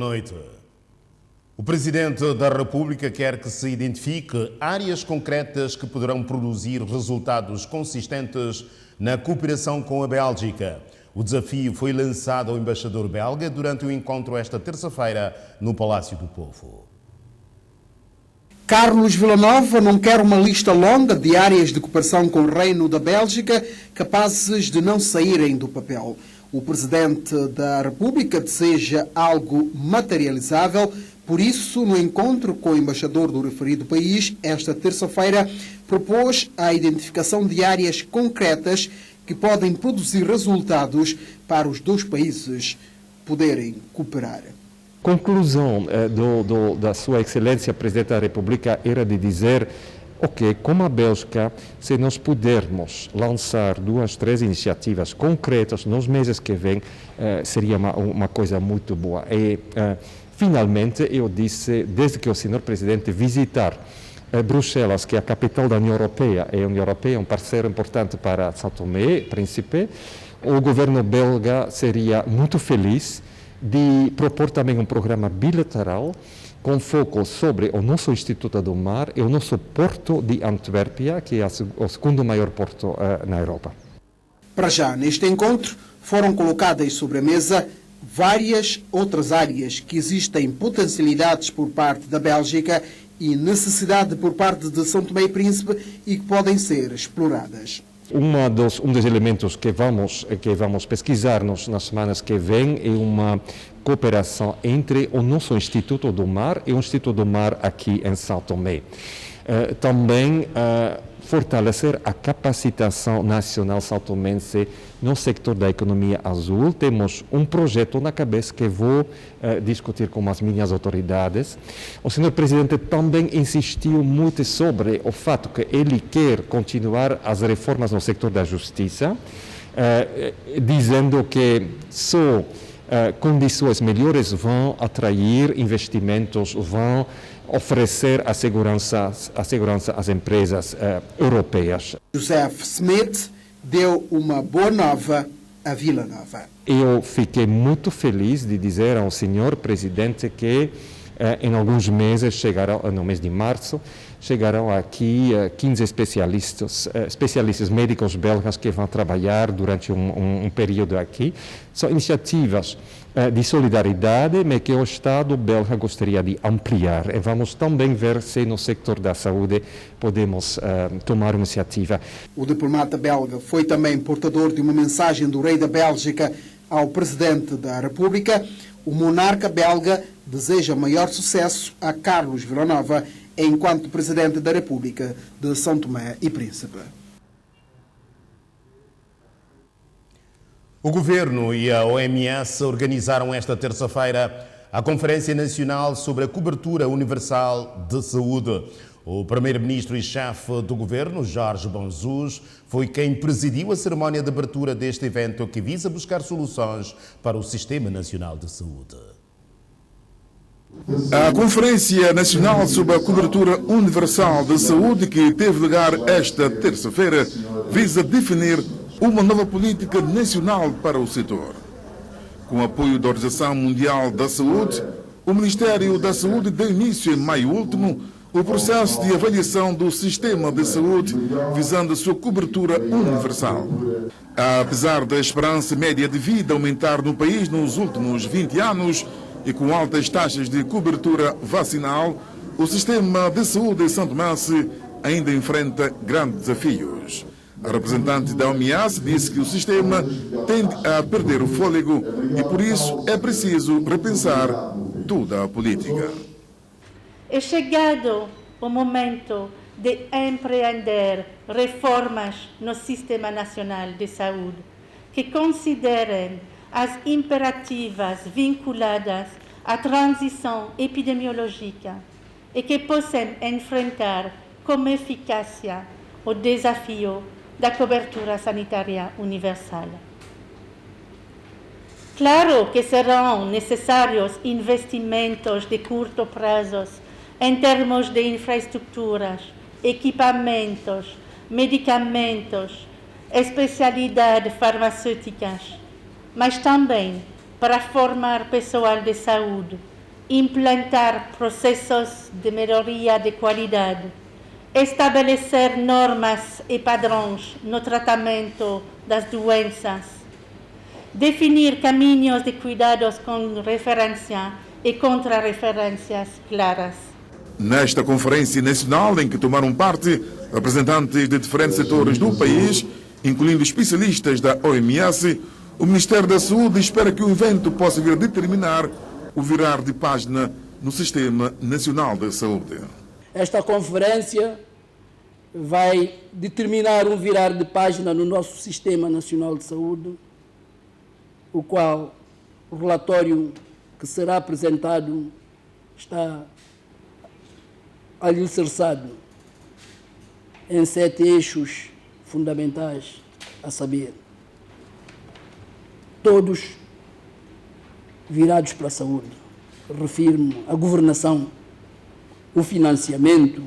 noite. O Presidente da República quer que se identifique áreas concretas que poderão produzir resultados consistentes na cooperação com a Bélgica. O desafio foi lançado ao embaixador belga durante o encontro esta terça-feira no Palácio do Povo. Carlos Villanova não quer uma lista longa de áreas de cooperação com o Reino da Bélgica capazes de não saírem do papel. O Presidente da República deseja algo materializável. Por isso, no encontro com o embaixador do referido país, esta terça-feira, propôs a identificação de áreas concretas que podem produzir resultados para os dois países poderem cooperar. Conclusão da Sua Excelência Presidente da República era de dizer, ok, como a Bélgica, se nós pudermos lançar 2, 3 iniciativas concretas nos meses que vêm, seria uma coisa muito boa. E, finalmente, eu disse, desde que o Sr. Presidente visitar Bruxelas, que é a capital da União Europeia, e a União Europeia é um parceiro importante para São Tomé e Príncipe, o governo belga seria muito feliz de propor também um programa bilateral com foco sobre o nosso Instituto do Mar e o nosso porto de Antuérpia, que é o segundo maior porto na Europa. Para já, neste encontro, foram colocadas sobre a mesa várias outras áreas que existem potencialidades por parte da Bélgica e necessidade por parte de São Tomé e Príncipe e que podem ser exploradas. Um dos elementos que vamos pesquisar nas semanas que vêm é uma cooperação entre o nosso Instituto do Mar e o Instituto do Mar aqui em São Tomé. Também fortalecer a capacitação nacional são-tomense no setor da economia azul. Temos um projeto na cabeça que vou discutir com as minhas autoridades. O Sr. Presidente também insistiu muito sobre o fato que ele quer continuar as reformas no setor da justiça, dizendo que só condições melhores vão atrair investimentos, vão oferecer a segurança às empresas europeias. Joseph Smith deu uma boa nova a Villanova. Eu fiquei muito feliz de dizer ao senhor presidente que em alguns meses, no mês de março, chegarão aqui 15 especialistas médicos belgas que vão trabalhar durante um período aqui. São iniciativas de solidariedade, mas que o Estado belga gostaria de ampliar. E vamos também ver se no setor da saúde podemos tomar iniciativa. O diplomata belga foi também portador de uma mensagem do rei da Bélgica ao Presidente da República. O monarca belga deseja maior sucesso a Carlos Villanova enquanto Presidente da República de São Tomé e Príncipe. O Governo e a OMS organizaram esta terça-feira a Conferência Nacional sobre a Cobertura Universal de Saúde. O Primeiro-Ministro e chefe do Governo, Jorge Bonzus, foi quem presidiu a cerimónia de abertura deste evento que visa buscar soluções para o Sistema Nacional de Saúde. A Conferência Nacional sobre a Cobertura Universal de Saúde, que teve lugar esta terça-feira, visa definir uma nova política nacional para o setor. Com apoio da Organização Mundial da Saúde, o Ministério da Saúde deu início em maio último o processo de avaliação do sistema de saúde visando a sua cobertura universal. Apesar da esperança média de vida aumentar no país nos últimos 20 anos e com altas taxas de cobertura vacinal, o sistema de saúde em São Tomé ainda enfrenta grandes desafios. A representante da OMS disse que o sistema tende a perder o fôlego e, por isso, é preciso repensar toda a política. É chegado o momento de empreender reformas no Sistema Nacional de Saúde que considerem as imperativas vinculadas à transição epidemiológica e que possam enfrentar com eficácia o desafio da cobertura sanitária universal. Claro que serão necessários investimentos de curto prazo em termos de infraestruturas, equipamentos, medicamentos, especialidades farmacêuticas, mas também para formar pessoal de saúde, implantar processos de melhoria de qualidade, estabelecer normas e padrões no tratamento das doenças, definir caminhos de cuidados com referência e contra-referências claras. Nesta conferência nacional em que tomaram parte representantes de diferentes setores do país, incluindo especialistas da OMS, o Ministério da Saúde espera que o evento possa vir a determinar o virar de página no Sistema Nacional de Saúde. Esta conferência vai determinar um virar de página no nosso Sistema Nacional de Saúde, o qual o relatório que será apresentado está alicerçado em 7 eixos fundamentais, a saber, todos virados para a saúde. Refiro-me à governação, o financiamento,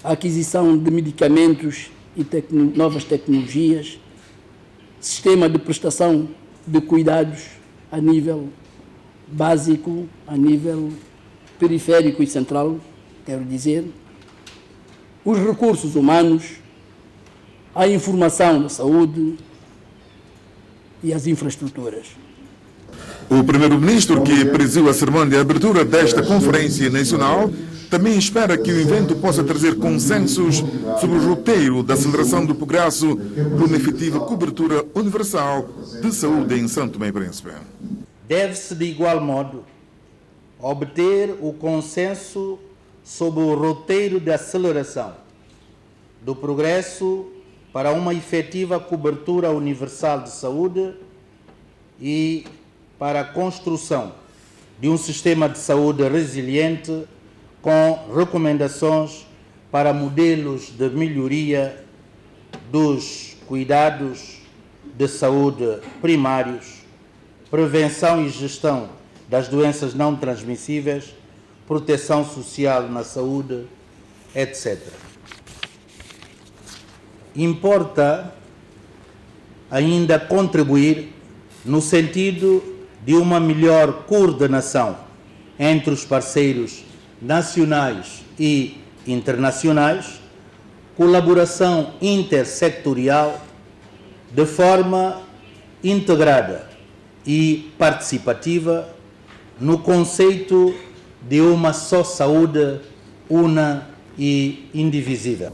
a aquisição de medicamentos e novas tecnologias, sistema de prestação de cuidados a nível básico, a nível periférico e central, quero dizer, os recursos humanos, a informação da saúde e as infraestruturas. O primeiro-ministro, que presidiu a cerimônia de abertura desta conferência nacional, também espera que o evento possa trazer consensos sobre o roteiro da aceleração do progresso por uma efetiva cobertura universal de saúde em São Tomé e Príncipe. Deve-se, de igual modo, obter o consenso sobre o roteiro de aceleração do progresso para uma efetiva cobertura universal de saúde e para a construção de um sistema de saúde resiliente com recomendações para modelos de melhoria dos cuidados de saúde primários, prevenção e gestão das doenças não transmissíveis, proteção social na saúde, etc. Importa ainda contribuir no sentido de uma melhor coordenação entre os parceiros nacionais e internacionais, colaboração intersectorial de forma integrada e participativa no conceito de uma só saúde, una e indivisível.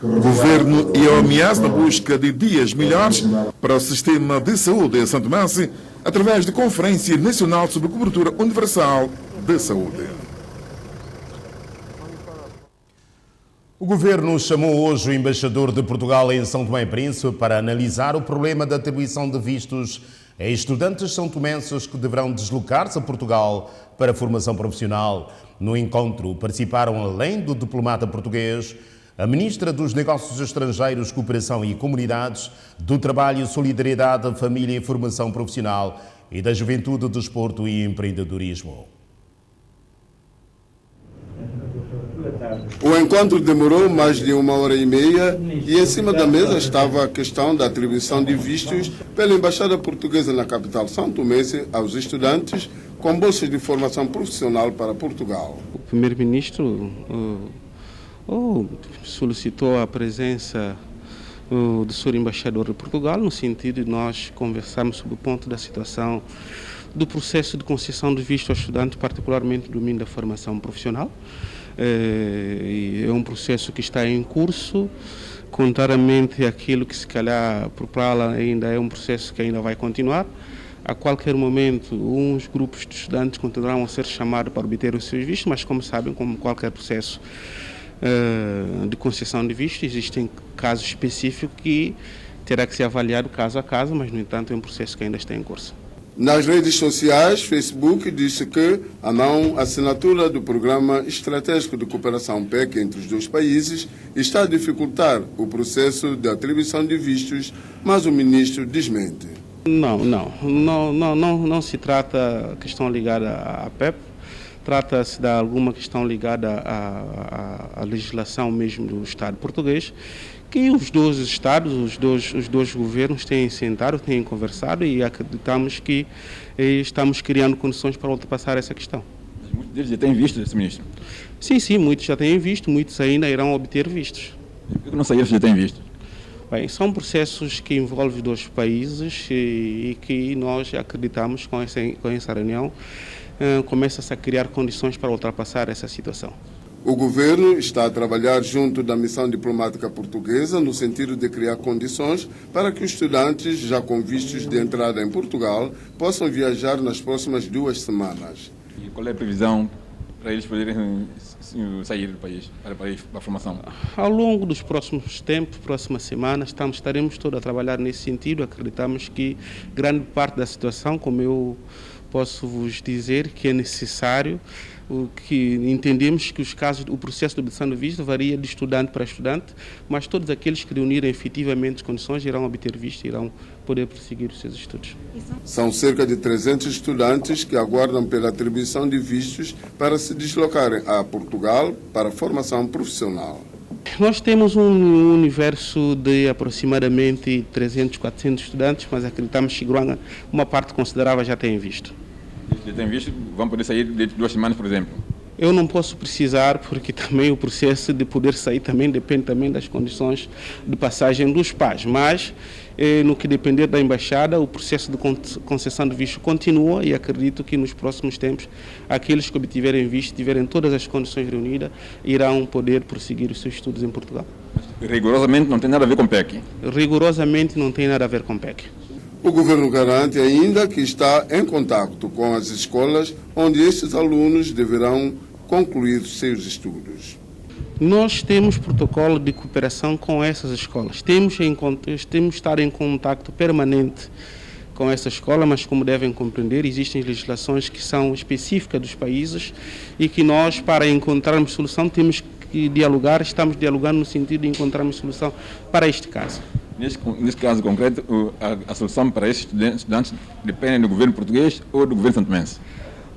O Governo e a OMS na busca de dias melhores para o sistema de saúde em São Tomé, através de Conferência Nacional sobre Cobertura Universal de Saúde. O Governo chamou hoje o embaixador de Portugal em São Tomé e Príncipe para analisar o problema da atribuição de vistos a estudantes são-tomenses que deverão deslocar-se a Portugal para a formação profissional. No encontro participaram, além do diplomata português, a Ministra dos Negócios Estrangeiros, Cooperação e Comunidades, do Trabalho, Solidariedade, Família e Formação Profissional e da Juventude, Desporto e Empreendedorismo. O encontro demorou mais de 1h30 e em cima da mesa estava a questão da atribuição de vistos pela Embaixada Portuguesa na capital São Tomense aos estudantes com bolsas de formação profissional para Portugal. O primeiro-ministro solicitou a presença do Sr. Embaixador de Portugal, no sentido de nós conversarmos sobre o ponto da situação do processo de concessão de visto aos estudantes, particularmente do domínio da formação profissional. É um processo que está em curso, contrariamente àquilo que se calhar por lá ainda é um processo que ainda vai continuar. A qualquer momento, uns grupos de estudantes continuarão a ser chamados para obter os seus vistos, mas como sabem, como qualquer processo de concessão de visto, existem casos específicos que terá que ser avaliado caso a caso, mas no entanto é um processo que ainda está em curso. Nas redes sociais, Facebook disse que a não assinatura do Programa Estratégico de Cooperação PEC entre os dois países está a dificultar o processo de atribuição de vistos, mas o ministro desmente. Não se trata questão ligada à PEP. trata-se de alguma questão ligada à legislação mesmo do Estado português, que os dois Estados, os dois governos têm sentado, têm conversado e acreditamos que estamos criando condições para ultrapassar essa questão. Mas muitos deles já têm visto, Sr. Ministro? Sim, muitos já têm visto, muitos ainda irão obter vistos. E por que não saíram se já têm visto? Bem, são processos que envolvem dois países e que nós acreditamos com essa reunião começa-se a criar condições para ultrapassar essa situação. O governo está a trabalhar junto da missão diplomática portuguesa no sentido de criar condições para que os estudantes já com vistos de entrada em Portugal possam viajar nas próximas 2 semanas. E qual é a previsão para eles poderem sair do país, para a formação? Ao longo dos próximos tempos, próximas semanas, estaremos todos a trabalhar nesse sentido. Acreditamos que grande parte da situação, como eu posso vos dizer, que é necessário, que entendemos que o processo de obtenção do visto varia de estudante para estudante, mas todos aqueles que reunirem efetivamente as condições irão obter visto e irão poder prosseguir os seus estudos. São cerca de 300 estudantes que aguardam pela atribuição de vistos para se deslocarem a Portugal para formação profissional. Nós temos um universo de aproximadamente 300, 400 estudantes, mas acreditamos que uma parte considerável já tem visto. Já têm visto, vão poder sair de 2 semanas, por exemplo? Eu não posso precisar, porque também o processo de poder sair também depende também das condições de passagem dos pais, mas no que depender da embaixada, o processo de concessão de visto continua e acredito que nos próximos tempos aqueles que obtiverem visto, tiverem todas as condições reunidas, irão poder prosseguir os seus estudos em Portugal. Rigorosamente não tem nada a ver com PEC? Rigorosamente não tem nada a ver com PEC. O governo garante ainda que está em contato com as escolas onde estes alunos deverão concluir seus estudos. Nós temos protocolo de cooperação com essas escolas. Temos de estar em contato permanente com essa escola, mas como devem compreender, existem legislações que são específicas dos países e que nós, para encontrarmos solução, temos que dialogar, estamos dialogando no sentido de encontrarmos solução para este caso. Neste caso concreto, a solução para esses estudantes depende do governo português ou do governo santomense?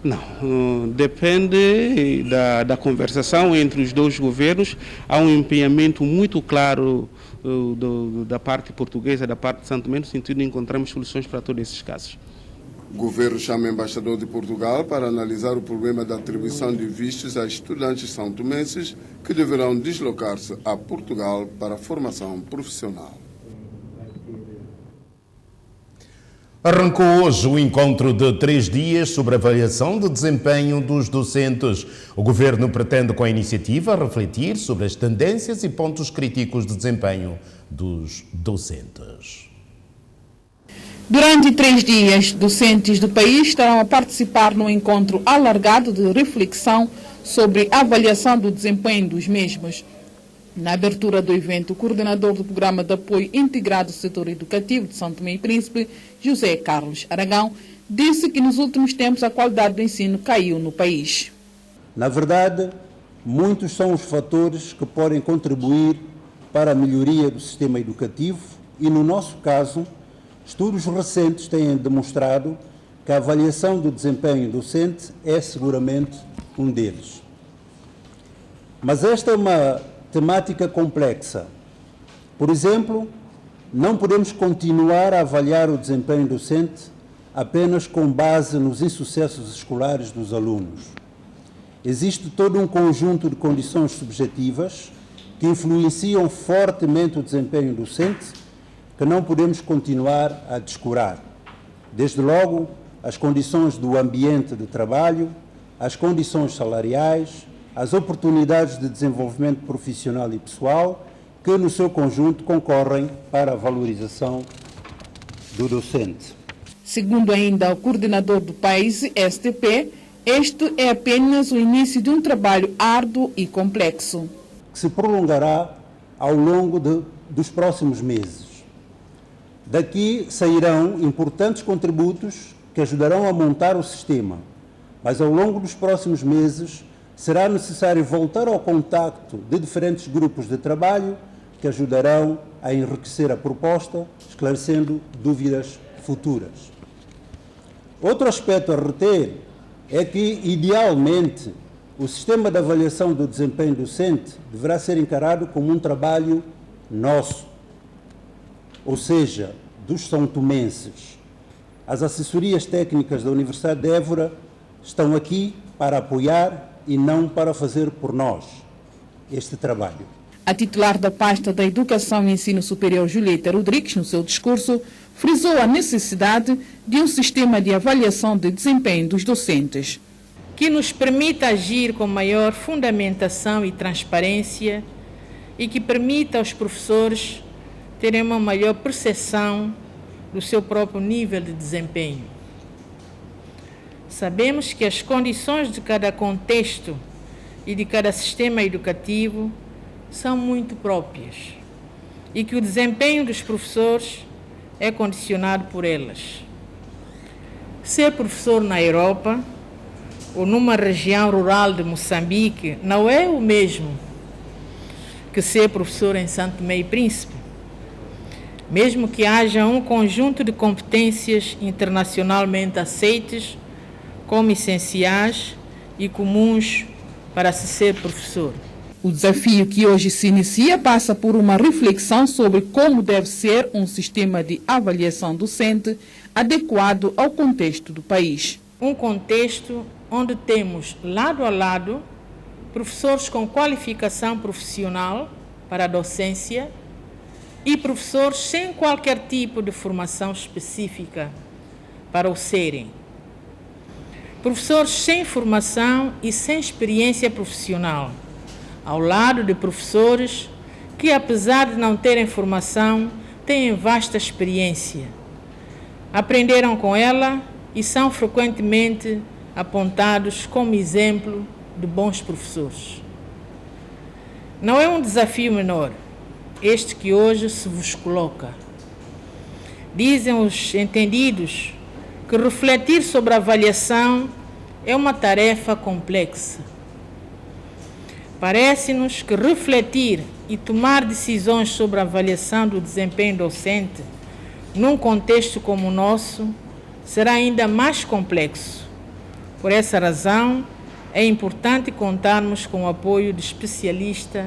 Não, depende da conversação entre os dois governos. Há um empenhamento muito claro da parte portuguesa, da parte de Santo Tomé, no sentido de encontrarmos soluções para todos esses casos. O governo chama o embaixador de Portugal para analisar o problema da atribuição de vistos a estudantes santomenses que deverão deslocar-se a Portugal para a formação profissional. Arrancou hoje o encontro de 3 dias sobre a avaliação de desempenho dos docentes. O Governo pretende, com a iniciativa, refletir sobre as tendências e pontos críticos de desempenho dos docentes. Durante 3 dias, docentes do país estarão a participar no encontro alargado de reflexão sobre a avaliação do desempenho dos mesmos. Na abertura do evento, o coordenador do Programa de Apoio Integrado do Setor Educativo de São Tomé e Príncipe, José Carlos Aragão, disse que nos últimos tempos a qualidade do ensino caiu no país. Na verdade, muitos são os fatores que podem contribuir para a melhoria do sistema educativo e, no nosso caso, estudos recentes têm demonstrado que a avaliação do desempenho docente é seguramente um deles. Mas esta é uma temática complexa. Por exemplo, não podemos continuar a avaliar o desempenho docente apenas com base nos insucessos escolares dos alunos. Existe todo um conjunto de condições subjetivas que influenciam fortemente o desempenho docente que não podemos continuar a descurar. Desde logo, as condições do ambiente de trabalho, as condições salariais, as oportunidades de desenvolvimento profissional e pessoal, que no seu conjunto concorrem para a valorização do docente. Segundo ainda o coordenador do país, STP, este é apenas o início de um trabalho árduo e complexo, que se prolongará ao longo dos próximos meses. Daqui sairão importantes contributos que ajudarão a montar o sistema, mas ao longo dos próximos meses será necessário voltar ao contacto de diferentes grupos de trabalho que ajudarão a enriquecer a proposta, esclarecendo dúvidas futuras. Outro aspecto a reter é que, idealmente, o sistema de avaliação do desempenho docente deverá ser encarado como um trabalho nosso, ou seja, dos são-tomenses. As assessorias técnicas da Universidade de Évora estão aqui para apoiar e não para fazer por nós este trabalho. A titular da pasta da Educação e Ensino Superior, Julieta Rodrigues, no seu discurso, frisou a necessidade de um sistema de avaliação de desempenho dos docentes, que nos permita agir com maior fundamentação e transparência e que permita aos professores terem uma maior percepção do seu próprio nível de desempenho. Sabemos que as condições de cada contexto e de cada sistema educativo são muito próprias e que o desempenho dos professores é condicionado por elas. Ser professor na Europa ou numa região rural de Moçambique não é o mesmo que ser professor em Santo Tomé e Príncipe, mesmo que haja um conjunto de competências internacionalmente aceites como essenciais e comuns para se ser professor. O desafio que hoje se inicia passa por uma reflexão sobre como deve ser um sistema de avaliação docente adequado ao contexto do país. Um contexto onde temos, lado a lado, professores com qualificação profissional para a docência e professores sem qualquer tipo de formação específica para o serem. Professores sem formação e sem experiência profissional, ao lado de professores que, apesar de não terem formação, têm vasta experiência. Aprenderam com ela e são frequentemente apontados como exemplo de bons professores. Não é um desafio menor este que hoje se vos coloca. Dizem os entendidos que refletir sobre a avaliação é uma tarefa complexa. Parece-nos que refletir e tomar decisões sobre a avaliação do desempenho docente num contexto como o nosso será ainda mais complexo. Por essa razão, é importante contarmos com o apoio de especialistas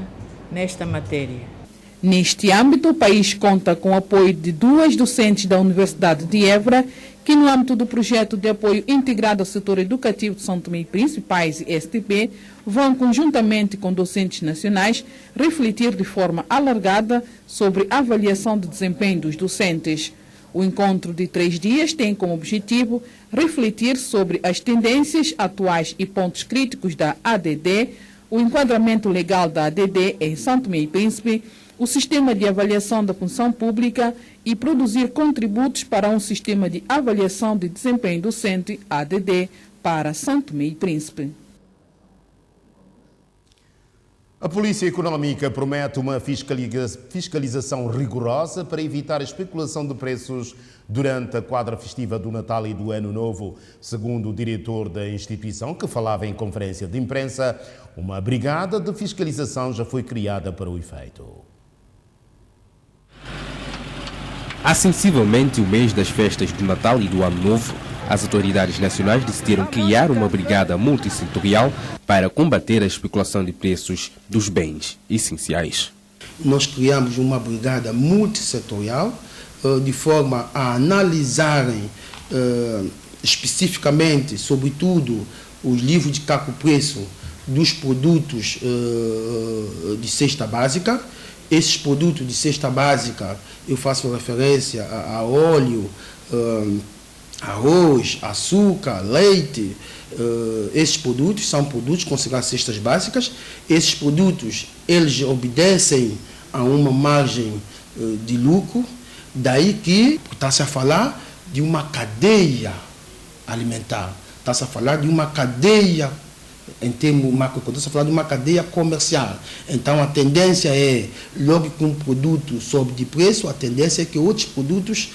nesta matéria. Neste âmbito, o país conta com o apoio de 2 docentes da Universidade de Évora, que no âmbito do projeto de apoio integrado ao setor educativo de São Tomé e Príncipe, PAES e STP, vão conjuntamente com docentes nacionais refletir de forma alargada sobre a avaliação de desempenho dos docentes. O encontro de 3 dias tem como objetivo refletir sobre as tendências atuais e pontos críticos da ADD, o enquadramento legal da ADD em São Tomé e Príncipe, o sistema de avaliação da função pública e produzir contributos para um sistema de avaliação de desempenho docente, ADD, para São Tomé e Príncipe. A Polícia Económica promete uma fiscalização rigorosa para evitar a especulação de preços durante a quadra festiva do Natal e do Ano Novo. Segundo o diretor da instituição, que falava em conferência de imprensa, uma brigada de fiscalização já foi criada para o efeito. Há sensivelmente o mês das festas do Natal e do Ano Novo, as autoridades nacionais decidiram criar uma brigada multissetorial para combater a especulação de preços dos bens essenciais. Nós criamos uma brigada multissetorial de forma a analisarem especificamente, sobretudo, os livros de calco-preço dos produtos de cesta básica. Esses produtos de cesta básica, eu faço referência a óleo, arroz, açúcar, leite. Esses produtos são produtos considerados cestas básicas. Esses produtos, eles obedecem a uma margem de lucro, daí que está-se a falar de uma cadeia alimentar, está-se a falar de uma cadeia, em termos macroeconômicos, está-se a falar de uma cadeia comercial. Então a tendência é, logo que um produto sobe de preço, a tendência é que outros produtos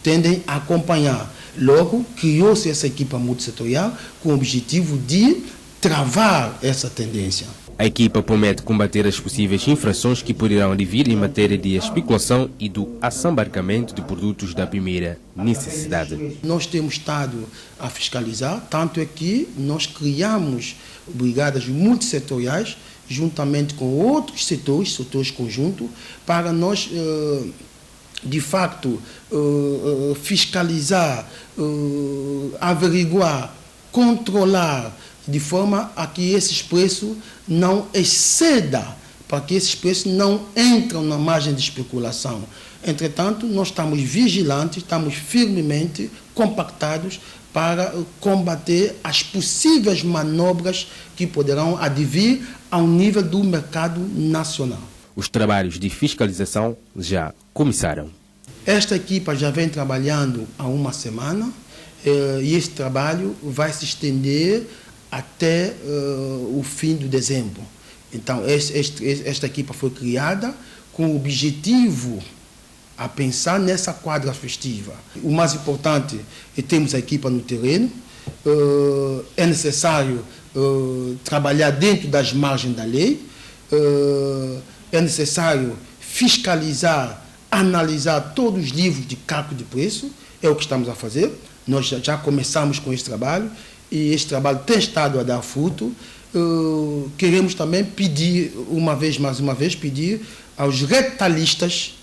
tendem a acompanhar. Logo, criou-se essa equipa multissetorial com o objetivo de travar essa tendência. A equipa promete combater as possíveis infrações que poderão advir em matéria de especulação e do assambarcamento de produtos da primeira necessidade. Nós temos estado a fiscalizar, tanto é que nós criamos brigadas multissetoriais, juntamente com outros setores conjuntos, para nós, de facto, fiscalizar, averiguar, controlar, de forma a que esses preços não excedam, para que esses preços não entrem na margem de especulação. Entretanto, nós estamos vigilantes, estamos firmemente compactados para combater as possíveis manobras que poderão advir ao nível do mercado nacional. Os trabalhos de fiscalização já começaram. Esta equipa já vem trabalhando há uma semana e esse trabalho vai se estender até o fim de dezembro. Então, esta equipa foi criada com o objetivo a pensar nessa quadra festiva. O mais importante é termos a equipa no terreno, é necessário trabalhar dentro das margens da lei, é necessário fiscalizar, analisar todos os livros de cálculo de preço, é o que estamos a fazer. Nós já começamos com esse trabalho e este trabalho tem estado a dar fruto. Queremos também pedir, mais uma vez, pedir aos retalistas,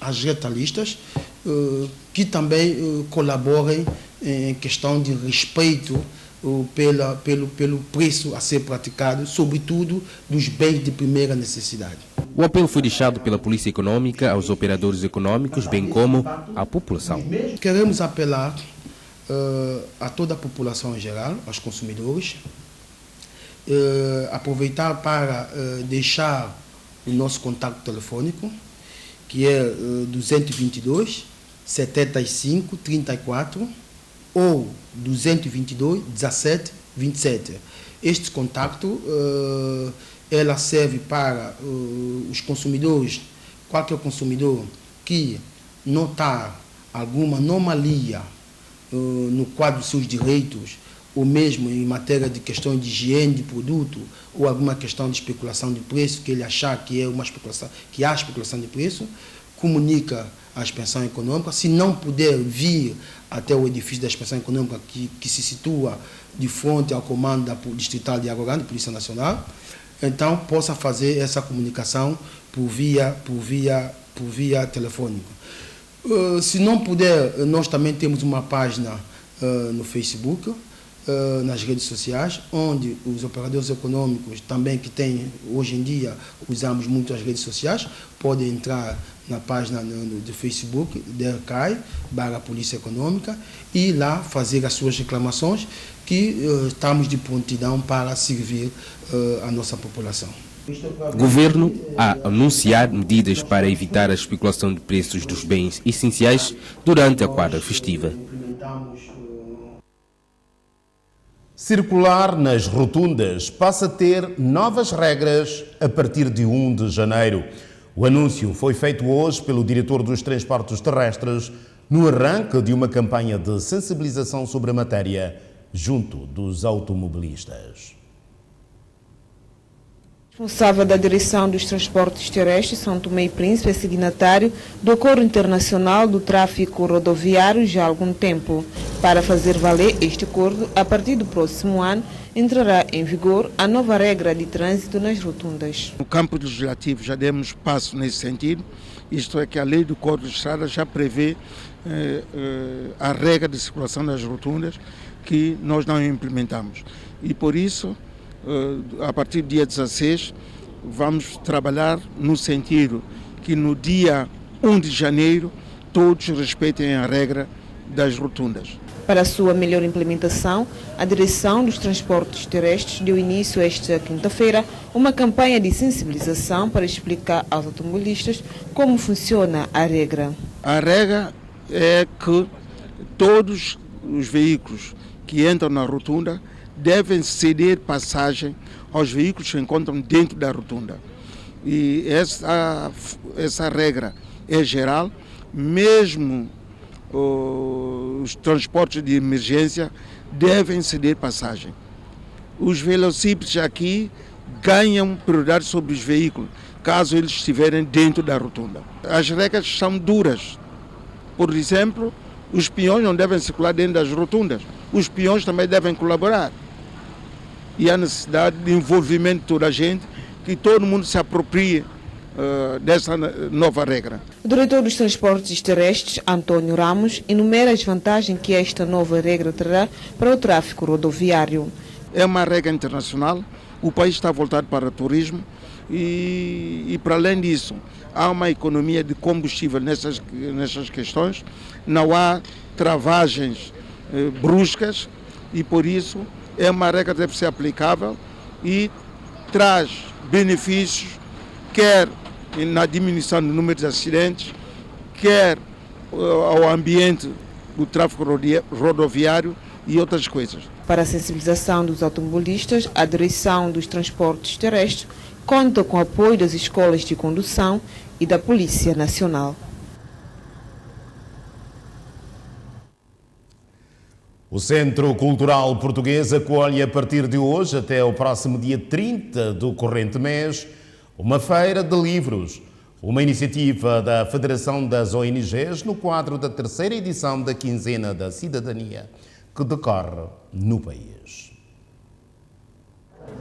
que também colaborem em questão de respeito pelo preço a ser praticado, sobretudo dos bens de primeira necessidade. O apelo foi deixado pela Polícia Econômica aos operadores econômicos, bem como à população. Queremos apelar a toda a população em geral, aos consumidores, aproveitar para deixar o nosso contato telefônico, que é 222 75 34 ou 222 17 27. Este contato ela serve para os consumidores, qualquer consumidor que notar alguma anomalia no quadro dos seus direitos, ou mesmo em matéria de questão de higiene de produto, ou alguma questão de especulação de preço, que ele achar que é uma especulação, que há especulação de preço, comunica à inspeção econômica. Se não puder vir até o edifício da inspeção econômica, que se situa de frente ao comando da Distrital de Água Grande, Polícia Nacional, então possa fazer essa comunicação por via telefônica. Se não puder, nós também temos uma página no Facebook, nas redes sociais, onde os operadores econômicos também que têm, hoje em dia, usamos muito as redes sociais, podem entrar na página do Facebook, DERCAI, Polícia Econômica, e lá fazer as suas reclamações, que estamos de prontidão para servir a nossa população. O governo a anunciar medidas para evitar a especulação de preços dos bens essenciais durante a quadra festiva. Circular nas rotundas passa a ter novas regras a partir de 1 de janeiro. O anúncio foi feito hoje pelo diretor dos Transportes Terrestres no arranque de uma campanha de sensibilização sobre a matéria junto dos automobilistas. Responsável da Direção dos Transportes Terrestres, São Tomé e Príncipe, é signatário do Acordo Internacional do Tráfico Rodoviário já há algum tempo. Para fazer valer este acordo, a partir do próximo ano, entrará em vigor a nova regra de trânsito nas rotundas. No campo legislativo já demos passo nesse sentido, isto é que a lei do Código de Estrada já prevê a regra de circulação das rotundas que nós não implementamos. E por isso, a partir do dia 16, vamos trabalhar no sentido que no dia 1 de janeiro todos respeitem a regra das rotundas. Para a sua melhor implementação, a Direção dos Transportes Terrestres deu início esta quinta-feira uma campanha de sensibilização para explicar aos automobilistas como funciona a regra. A regra é que todos os veículos que entram na rotunda devem ceder passagem aos veículos que se encontram dentro da rotunda. E essa regra é geral, mesmo os transportes de emergência devem ceder passagem. Os velocípedes aqui ganham prioridade sobre os veículos, caso eles estiverem dentro da rotunda. As regras são duras. Por exemplo, os peões não devem circular dentro das rotundas. Os peões também devem colaborar. E há necessidade de envolvimento de toda a gente, que todo mundo se aproprie dessa nova regra. O diretor dos transportes terrestres, Antônio Ramos, enumera as vantagens que esta nova regra trará para o tráfego rodoviário. É uma regra internacional, o país está voltado para o turismo e para além disso, há uma economia de combustível nessas questões, não há travagens bruscas e por isso é uma regra que deve ser aplicável e traz benefícios, quer na diminuição do número de acidentes, quer ao ambiente do tráfego rodoviário e outras coisas. Para a sensibilização dos automobilistas, a Direção dos Transportes Terrestres conta com o apoio das escolas de condução e da Polícia Nacional. O Centro Cultural Português acolhe a partir de hoje até o próximo dia 30 do corrente mês uma feira de livros, uma iniciativa da Federação das ONGs no quadro da terceira edição da Quinzena da Cidadania, que decorre no país.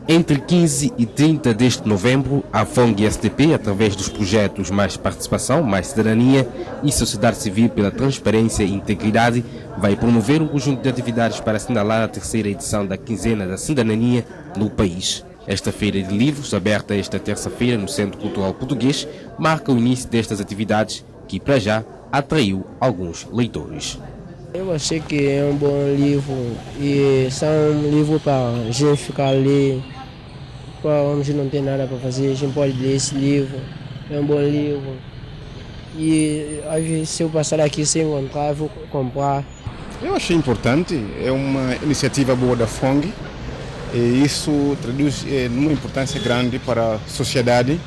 Entre 15 e 30 deste novembro, a FONG-SDP, através dos projetos Mais Participação, Mais Cidadania e Sociedade Civil pela Transparência e Integridade, vai promover um conjunto de atividades para assinalar a terceira edição da Quinzena da Cidadania no país. Esta feira de livros, aberta esta terça-feira no Centro Cultural Português, marca o início destas atividades que, para já, atraiu alguns leitores. Eu achei que é um bom livro e são um livro para a gente ficar ali, para a gente não tem nada para fazer, a gente pode ler esse livro, é um bom livro. E às vezes, se eu passar aqui sem encontrar, eu vou comprar. Eu achei importante, é uma iniciativa boa da FONG e isso traduz uma importância grande para a sociedade,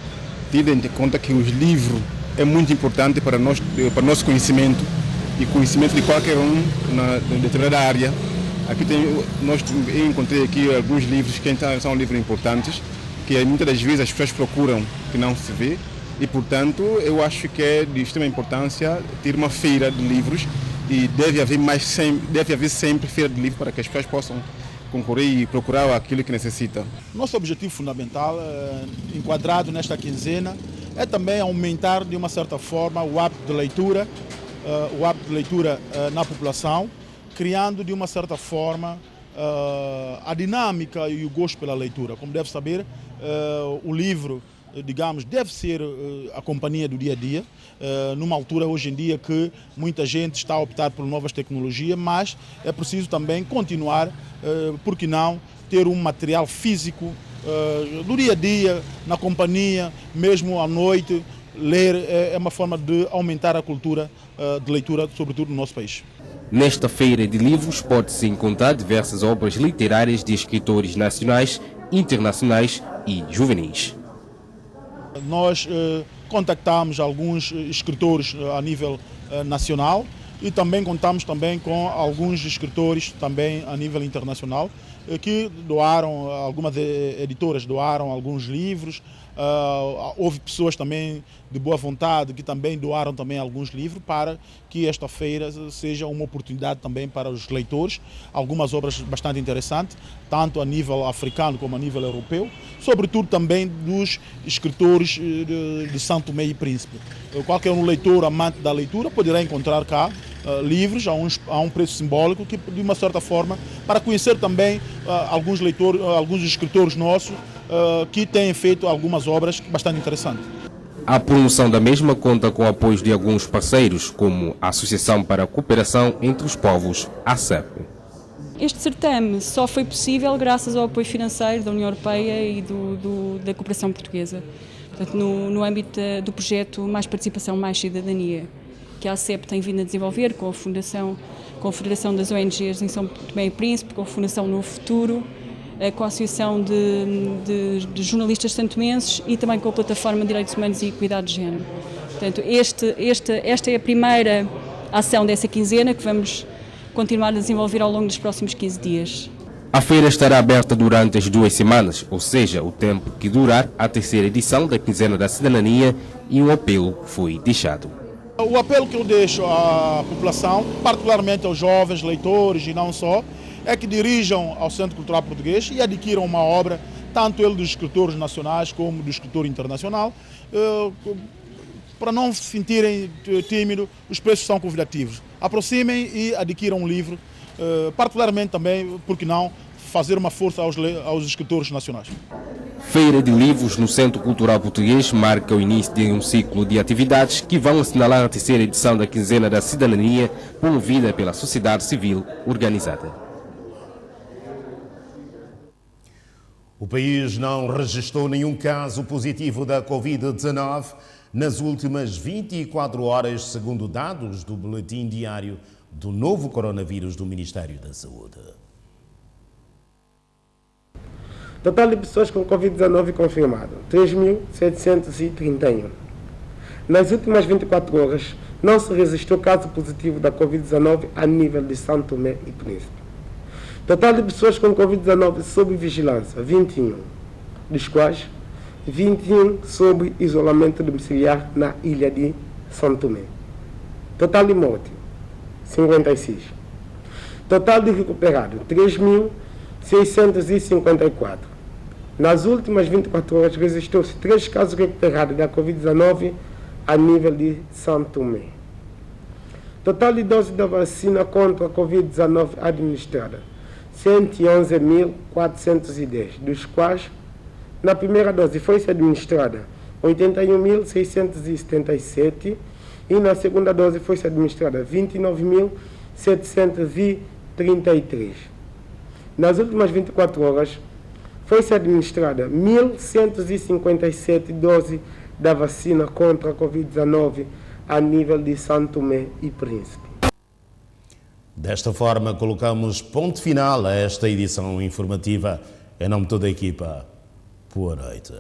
tendo em conta que os livros é muito importante para o nosso conhecimento e conhecimento de qualquer um na determinada área. Aqui eu encontrei aqui alguns livros que são livros importantes, que muitas das vezes as pessoas procuram que não se vê e, portanto, eu acho que é de extrema importância ter uma feira de livros e deve haver sempre feira de livros para que as pessoas possam concorrer e procurar aquilo que necessita. Nosso objetivo fundamental, enquadrado nesta quinzena, é também aumentar de uma certa forma o hábito de leitura, na população, criando de uma certa forma a dinâmica e o gosto pela leitura. Como deve saber, o livro, digamos, deve ser a companhia do dia a dia, numa altura hoje em dia que muita gente está a optar por novas tecnologias, mas é preciso também continuar, por que não, ter um material físico do dia a dia, na companhia, mesmo à noite. Ler é uma forma de aumentar a cultura de leitura, sobretudo no nosso país. Nesta feira de livros pode-se encontrar diversas obras literárias de escritores nacionais, internacionais e juvenis. Nós contactamos alguns escritores a nível nacional e também contamos também com alguns escritores também a nível internacional que doaram, algumas editoras doaram alguns livros. Houve pessoas também de boa vontade que também doaram também alguns livros para que esta feira seja uma oportunidade também para os leitores, algumas obras bastante interessantes, tanto a nível africano como a nível europeu, sobretudo também dos escritores de São Tomé e Príncipe. Qualquer um leitor amante da leitura poderá encontrar cá livros a um preço simbólico, que de uma certa forma, para conhecer também alguns leitores, alguns escritores nossos que têm feito algumas obras bastante interessantes. A promoção da mesma conta com o apoio de alguns parceiros, como a Associação para a Cooperação entre os Povos, ACEP. Este certame só foi possível graças ao apoio financeiro da União Europeia e da cooperação portuguesa. Portanto, no âmbito do projeto Mais Participação, Mais Cidadania, que a ACEP tem vindo a desenvolver com a Federação das ONGs em São Tomé e Príncipe, com a Fundação Novo Futuro, com a Associação de Jornalistas santomenses e também com a Plataforma de Direitos Humanos e Equidade de Género. Portanto, esta é a primeira ação dessa quinzena que vamos continuar a desenvolver ao longo dos próximos 15 dias. A feira estará aberta durante as 2 semanas, ou seja, o tempo que durar a terceira edição da Quinzena da Cidadania, e um apelo foi deixado. O apelo que eu deixo à população, particularmente aos jovens leitores e não só, é que dirijam ao Centro Cultural Português e adquiram uma obra, tanto ele dos escritores nacionais como do escritor internacional, para não se sentirem tímidos, os preços são convidativos. Aproximem e adquiram um livro, particularmente também, por que não, fazer uma força aos escritores nacionais. Feira de Livros no Centro Cultural Português marca o início de um ciclo de atividades que vão assinalar a terceira edição da Quinzena da Cidadania, promovida pela sociedade civil organizada. O país não registrou nenhum caso positivo da Covid-19 nas últimas 24 horas, segundo dados do Boletim Diário do Novo Coronavírus do Ministério da Saúde. Total de pessoas com Covid-19 confirmado, 3.731. Nas últimas 24 horas, não se registrou caso positivo da Covid-19 a nível de São Tomé e Príncipe. Total de pessoas com Covid-19 sob vigilância, 21, dos quais 21 sob isolamento domiciliar na ilha de São Tomé. Total de morte, 56. Total de recuperado, 3.654. Nas últimas 24 horas, registrou-se 3 casos recuperados da Covid-19 a nível de São Tomé. Total de doses da vacina contra a Covid-19 administrada, 111.410, dos quais, na primeira dose foi-se administrada 81.677 e na segunda dose foi-se administrada 29.733. Nas últimas 24 horas, foi-se administrada 1.157 doses da vacina contra a Covid-19 a nível de São Tomé e Príncipe. Desta forma, colocamos ponto final a esta edição informativa. Em nome de toda a equipa, boa noite.